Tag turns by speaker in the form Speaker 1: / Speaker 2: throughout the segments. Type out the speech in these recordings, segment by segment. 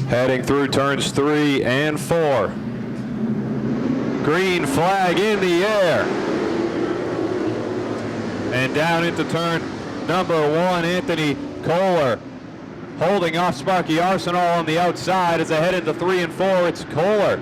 Speaker 1: Heading through turns 3 and 4. Green flag in the air. And down into turn number 1, Anthony Kohler holding off Sparky Arsenal on the outside as they head into 3 and 4. It's Kohler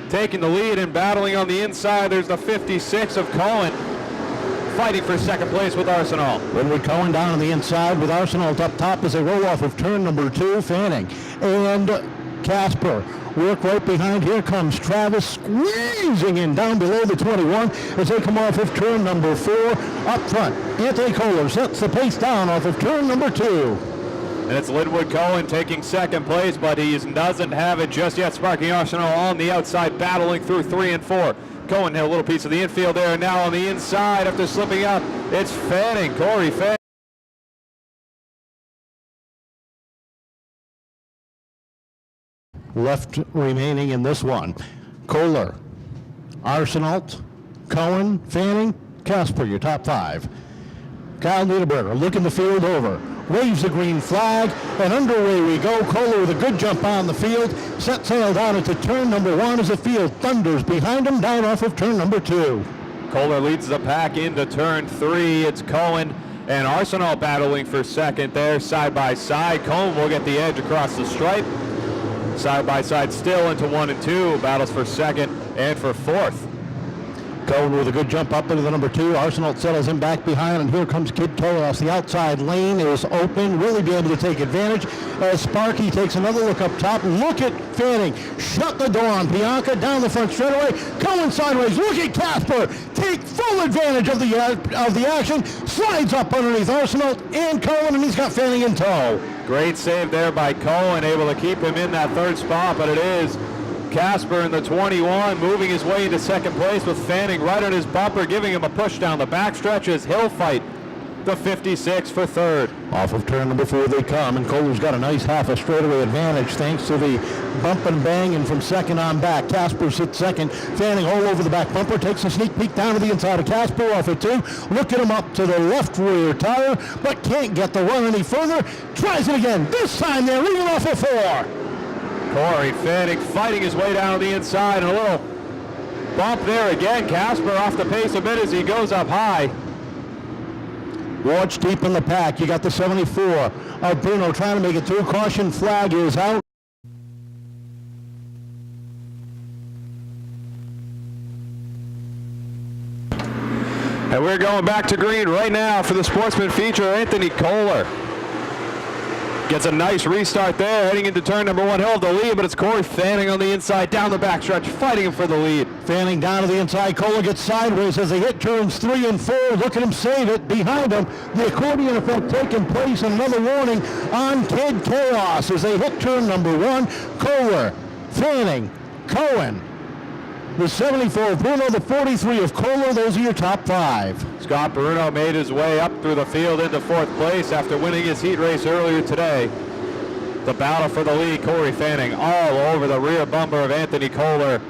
Speaker 1: taking the lead and battling on the inside. There's the 56 of Cohen fighting for second place with Arsenal.
Speaker 2: Linwood Cohen down on the inside with Arsenal up top as they roll off of turn number 2. Fanning and Casper work right behind. Here comes Travis squeezing in down below the 21 as they come off of turn number 4. Up front, Anthony Kohler sets the pace down off of turn number 2.
Speaker 1: And it's Linwood Cohen taking second place, but he doesn't have it just yet. Sparky Arsenal on the outside battling through 3 and 4. Cohen had a little piece of the infield there, and now on the inside after slipping out, it's Fanning, Corey Fanning.
Speaker 2: Left remaining in this one. Kohler, Arsenal, Cohen, Fanning, Casper, your top 5. Kyle Niederberger looking the field over. Waves the green flag, and underway we go. Kohler with a good jump on the field. Set sail down into turn number 1 as the field thunders behind him down off of turn number 2.
Speaker 1: Kohler leads the pack into turn 3. It's Cohen and Arsenal battling for second there, side by side. Cohen will get the edge across the stripe. Side by side still into 1 and 2. Battles for second and for fourth.
Speaker 2: Cohen with a good jump up into the number 2. Arsenal settles him back behind, and here comes Kid Tolos. The outside lane is open. Really be able to take advantage as Sparky takes another look up top. Look at Fanning. Shut the door on Bianca down the front straightaway. Cohen sideways. Look at Casper. Take full advantage of the action. Slides up underneath Arsenal and Cohen, and he's got Fanning in tow.
Speaker 1: Great save there by Cohen, able to keep him in that third spot, but it is Casper in the 21 moving his way into second place with Fanning right on his bumper, giving him a push down the backstretch as he'll fight the 56 for third.
Speaker 2: Off of turn number 4 they come, and Kohler's got a nice half a straightaway advantage thanks to the bump and banging from second on back. Casper sits second. Fanning all over the back bumper, takes a sneak peek down to the inside of Casper off of 2. Look at him up to the left rear tire, but can't get the run any further. Tries it again. This time they're leaving off of 4.
Speaker 1: Corey Fanning fighting his way down the inside, and a little bump there again. Casper off the pace a bit as he goes up high.
Speaker 2: Watch deep in the pack. You got the 74 of Bruno trying to make it through. Caution flag is out.
Speaker 1: And we're going back to green right now for the Sportsman feature. Anthony Kohler gets a nice restart there, heading into turn number 1. He'll have the lead, but it's Corey Fanning on the inside, down the backstretch, fighting him for the lead.
Speaker 2: Fanning down to the inside. Kohler gets sideways as they hit turns 3 and 4. Look at him save it. Behind him, the accordion effect taking place. Another warning on Kid Chaos as they hit turn number 1. Kohler, Fanning, Cohen, the 74 of Bruno, the 43 of Kohler. Those are your top 5.
Speaker 1: Scott Bruno made his way up through the field into 4th place after winning his heat race earlier today. The battle for the lead, Corey Fanning all over the rear bumper of Anthony Kohler,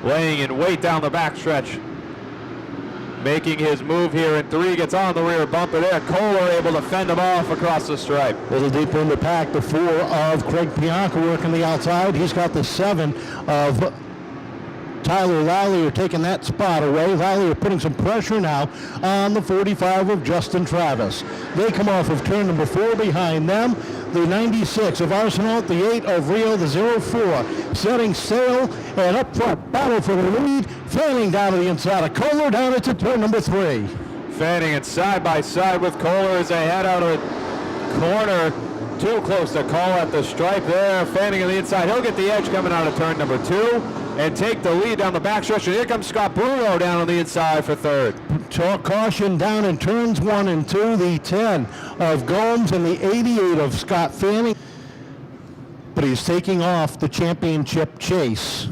Speaker 1: laying in wait down the backstretch. Making his move here in 3, gets on the rear bumper there. Kohler able to fend him off across the stripe.
Speaker 2: A little deeper in the pack, the 4 of Craig Pianca working the outside. He's got the 7 of Tyler Lallier taking that spot away. Lallier putting some pressure now on the 45 of Justin Travis. They come off of turn number 4 behind them. The 96 of Arsenal, the 8 of Rio, the 04 setting sail, and up front, battle for the lead. Fanning down to the inside of Kohler, down into turn number 3.
Speaker 1: Fanning and side by side with Kohler as they head out of the corner. Too close to call at the stripe there. Fanning on the inside. He'll get the edge coming out of turn number 2 and take the lead down the backstretch. And here comes Scott Bruno down on the inside for third.
Speaker 2: Caution down in turns 1 and 2. The 10 of Gomes and the 88 of Scott Fanning. But he's taking off the championship chase.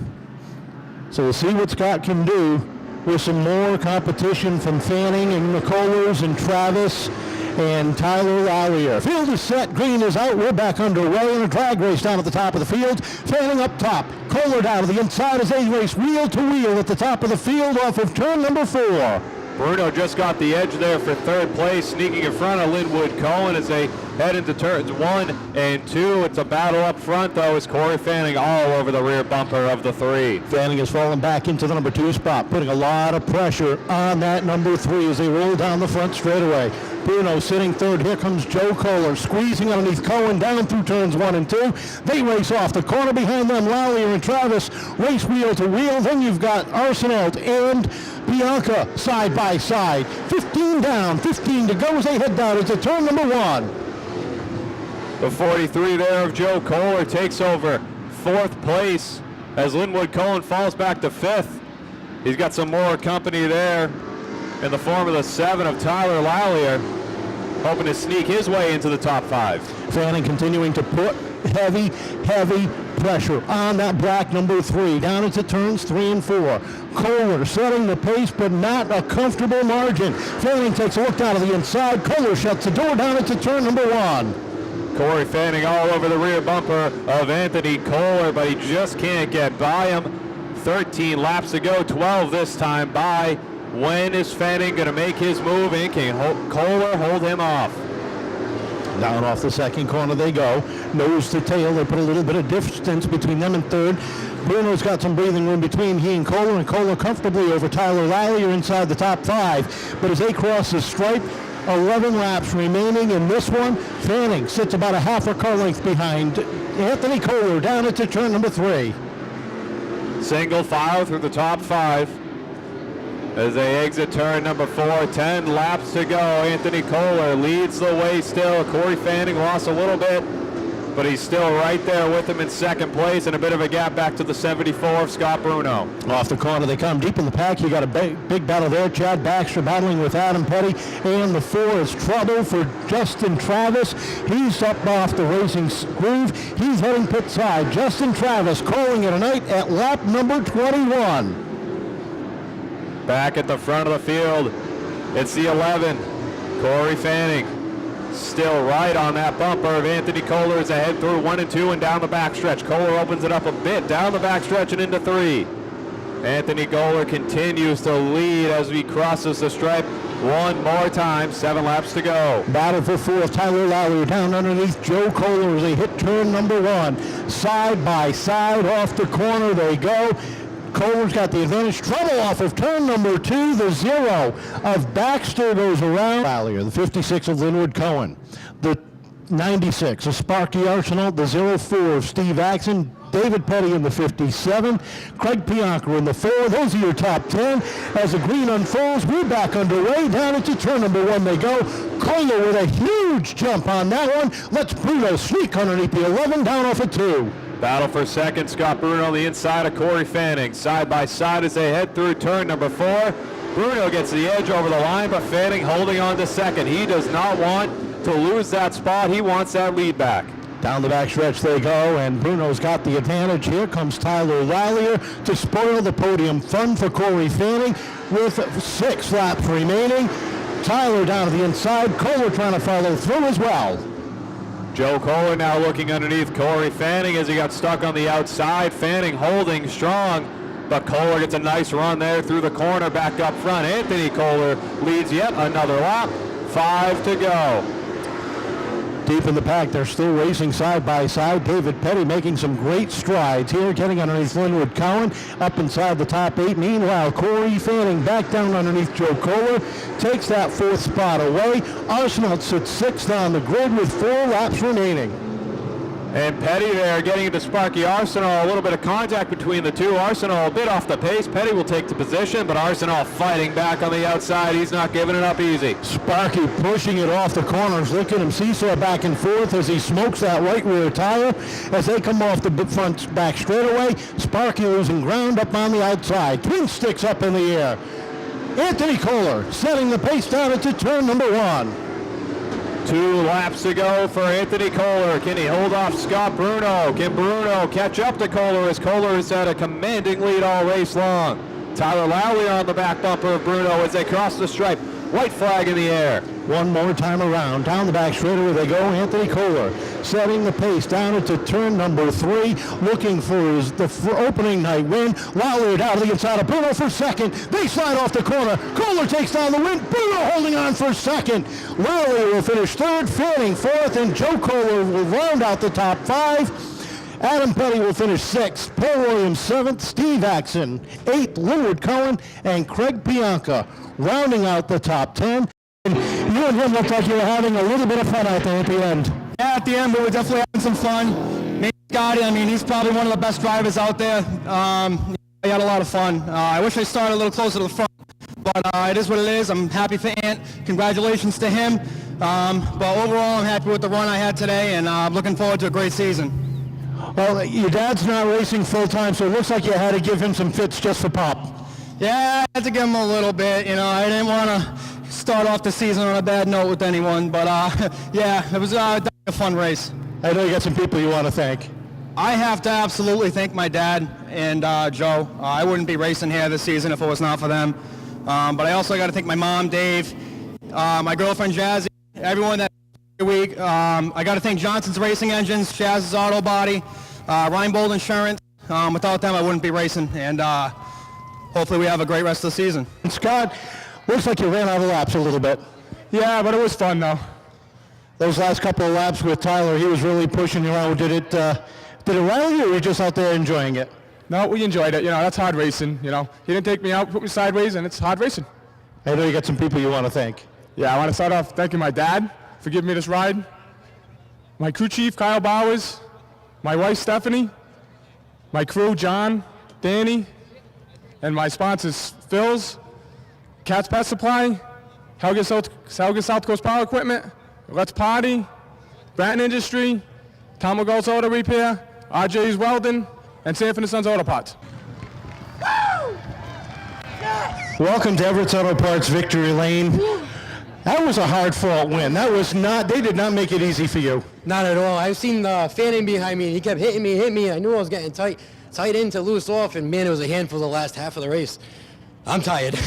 Speaker 2: So we'll see what Scott can do with some more competition from Fanning and McCullers and Travis and Tyler Lallier. Field is set, green is out, we're back underway in a drag race down at the top of the field. Fanning up top, Kohler down to the inside as they race wheel to wheel at the top of the field off of turn number 4.
Speaker 1: Bruno just got the edge there for third place, sneaking in front of Linwood Cohen as they head into turns 1 and 2. It's a battle up front, though, as Corey Fanning all over the rear bumper of the 3.
Speaker 2: Fanning has fallen back into the number 2 spot, putting a lot of pressure on that number 3 as they roll down the front straightaway. Bruno sitting third. Here comes Joe Kohler squeezing underneath Cohen down through turns 1 and 2. They race off the corner behind them. Lallier and Travis race wheel to wheel. Then you've got Arsenault and Bianca side by side. 15 down, 15 to go as they head down into turn number 1.
Speaker 1: The 43 there of Joe Kohler takes over fourth place as Linwood Cohen falls back to fifth. He's got some more company there in the form of the 7 of Tyler Lallier, hoping to sneak his way into the top 5.
Speaker 2: Fanning continuing to put heavy pressure on that black number 3 down into turns 3 and 4. Kohler setting the pace, but not a comfortable margin. Fanning takes a look down to the inside. Kohler shuts the door down into turn number 1.
Speaker 1: Corey Fanning all over the rear bumper of Anthony Kohler, but he just can't get by him. 13 laps to go, 12 this time by. When is Fanning going to make his move, and can Kohler hold him off?
Speaker 2: Down off the second corner they go. Nose to tail. They put a little bit of distance between them and third. Bruno's got some breathing room between he and Kohler comfortably over Tyler Lallier inside the top 5. But as they cross the stripe, 11 laps remaining in this one. Fanning sits about a half a car length behind Anthony Kohler down into turn number 3.
Speaker 1: Single file through the top 5 as they exit turn number 4. 10 laps to go. Anthony Kohler leads the way still. Corey Fanning lost a little bit, but he's still right there with him in second place, and a bit of a gap back to the 74 of Scott Bruno.
Speaker 2: Off the corner they come, deep in the pack. You got a big battle there. Chad Baxter battling with Adam Petty, and the 4 is trouble for Justin Travis. He's up off the racing groove. He's heading pit side. Justin Travis calling it a night at lap number 21.
Speaker 1: Back at the front of the field, it's the 11, Corey Fanning. Still right on that bumper of Anthony Kohler as they head through 1 and 2 and down the backstretch. Kohler opens it up a bit down the backstretch and into 3. Anthony Kohler continues to lead as he crosses the stripe one more time. 7 laps to go.
Speaker 2: Battle for 4th. Tyler Lallier down underneath Joe Kohler as they hit turn number 1. Side by side off the corner they go. Kohler's got the advantage. Trouble off of turn number 2. The 0 of Baxter goes around. Lallier, the 56 of Linwood Cohen. The 96 of Sparky Arsenault. The 04 of Steve Axon. David Petty in the 57. Craig Pianca in the 4. Those are your top 10. As the green unfolds, we're back underway. Down into turn number 1 they go. Kohler with a huge jump on that one. Let's Bruno sneak underneath the 11 down off of 2.
Speaker 1: Battle for second. Scott Bruno on the inside of Corey Fanning. Side by side as they head through turn number 4. Bruno gets the edge over the line, but Fanning holding on to second. He does not want to lose that spot. He wants that lead back.
Speaker 2: Down the backstretch they go, and Bruno's got the advantage. Here comes Tyler Lallier to spoil the podium fun for Corey Fanning with 6 laps remaining. Tyler down to the inside. Kohler trying to follow through as well.
Speaker 1: Joe Kohler now looking underneath Corey Fanning as he got stuck on the outside. Fanning holding strong, but Kohler gets a nice run there through the corner back up front. Anthony Kohler leads yet another lap. 5 to go.
Speaker 2: Deep in the pack, they're still racing side by side. David Petty making some great strides here, getting underneath Linwood Cohen, up inside the top 8. Meanwhile, Corey Fanning back down underneath Joe Kohler, takes that 4th spot away. Arsenault sits 6th on the grid with 4 laps remaining.
Speaker 1: And Petty there getting into Sparky Arsenault. A little bit of contact between the two. Arsenault a bit off the pace. Petty will take the position, but Arsenault fighting back on the outside. He's not giving it up easy.
Speaker 2: Sparky pushing it off the corners. Look at him seesaw back and forth as he smokes that right rear tire. As they come off the front back straightaway, Sparky losing ground up on the outside. Twin sticks up in the air. Anthony Kohler setting the pace down into turn number 1.
Speaker 1: 2 laps to go for Anthony Kohler. Can he hold off Scott Bruno? Can Bruno catch up to Kohler as Kohler has had a commanding lead all race long? Tyler Lallier on the back bumper of Bruno as they cross the stripe. White flag in the air.
Speaker 2: One more time around. Down the back straightaway they go. Anthony Kohler setting the pace down into turn number 3, looking for the opening night win. Lawler down to the inside of Bruno for second. They slide off the corner. Kohler takes down the win. Bruno holding on for second. Lawler will finish third, Fanning fourth, and Joe Kohler will round out the top 5. Adam Petty will finish 6th. Paul Williams 7th. Steve Axon 8th. Linwood Cohen and Craig Bianca rounding out the top 10. And you and him looked like you were having a little bit of fun out there at the end.
Speaker 3: Yeah, at the end, we were definitely having some fun. Nate Scotty, I mean, he's probably one of the best drivers out there. I had a lot of fun. I wish I started a little closer to the front, but it is what it is. I'm happy for Ant. Congratulations to him. But overall, I'm happy with the run I had today, and I'm looking forward to a great season.
Speaker 2: Well, your dad's not racing full-time, so it looks like you had to give him some fits just for pop.
Speaker 3: Yeah, I had to give him a little bit. You know, I didn't want to start off the season on a bad note with anyone, but yeah, it was a fun race.
Speaker 2: I know you got some people you want to thank.
Speaker 3: I have to absolutely thank my dad and Joe. I wouldn't be racing here this season if it was not for them. But I also got to thank my mom, Dave, my girlfriend, Jazzy, everyone that week. I got to thank Johnson's Racing Engines, Shaz's Auto Body, Reinbold Insurance. Without them, I wouldn't be racing. And hopefully we have a great rest of the season.
Speaker 2: And Scott, looks like you ran out of laps a little bit.
Speaker 4: Yeah, but it was fun though.
Speaker 2: Those last couple of laps with Tyler, he was really pushing you around. Did it rattle you, or were you just out there enjoying it?
Speaker 4: No, we enjoyed it. You know, that's hard racing. You know, he didn't take me out, put me sideways, and it's hard racing.
Speaker 2: I know you got some people you want to thank.
Speaker 4: Yeah, I want to start off thanking my dad for giving me this ride, my crew chief, Kyle Bowers, my wife, Stephanie, my crew, John, Danny, and my sponsors, Phil's, Cat's Pet Supply, Helga South Coast Power Equipment, Let's Party, Bratton Industry, Tom McGold's Auto Repair, RJ's Welding, and Sanford & Sons Auto Parts.
Speaker 2: Welcome to Everett's Auto Parts Victory Lane. That was a hard-fought win. They did not make it easy for you.
Speaker 5: Not at all. I've seen Fanning behind me, and he kept hitting me. I knew I was getting tight in to loose off, and man, it was a handful the last half of the race. I'm tired.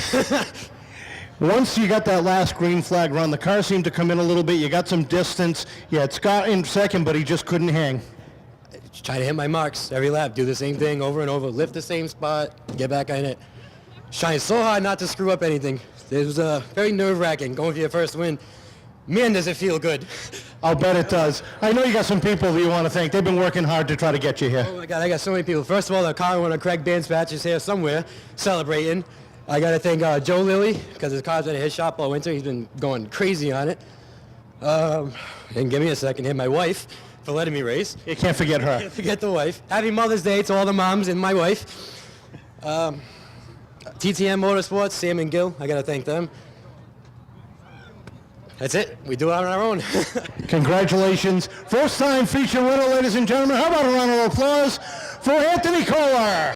Speaker 2: Once you got that last green flag run, the car seemed to come in a little bit. You got some distance. You had Scott in second, but he just couldn't hang.
Speaker 5: Try to hit my marks every lap, do the same thing over and over, lift the same spot, get back on it. Trying so hard not to screw up anything. It was very nerve-wracking going for your first win. Man, does it feel good.
Speaker 2: I'll bet it does. I know you got some people that you want to thank. They've been working hard to try to get you here.
Speaker 5: Oh my God, I got so many people. First of all, the car owner, Craig Banspatch, is here somewhere celebrating. I got to thank Joe Lilly, because his car's been at his shop all winter. He's been going crazy on it. And give me a second here. My wife, for letting me race.
Speaker 2: You can't forget her.
Speaker 5: Can't forget the wife. Happy Mother's Day to all the moms and my wife. TTM Motorsports, Sam and Gil, I got to thank them. That's it. We do it on our own.
Speaker 2: Congratulations. First time feature winner, ladies and gentlemen. How about a round of applause for Anthony Kohler?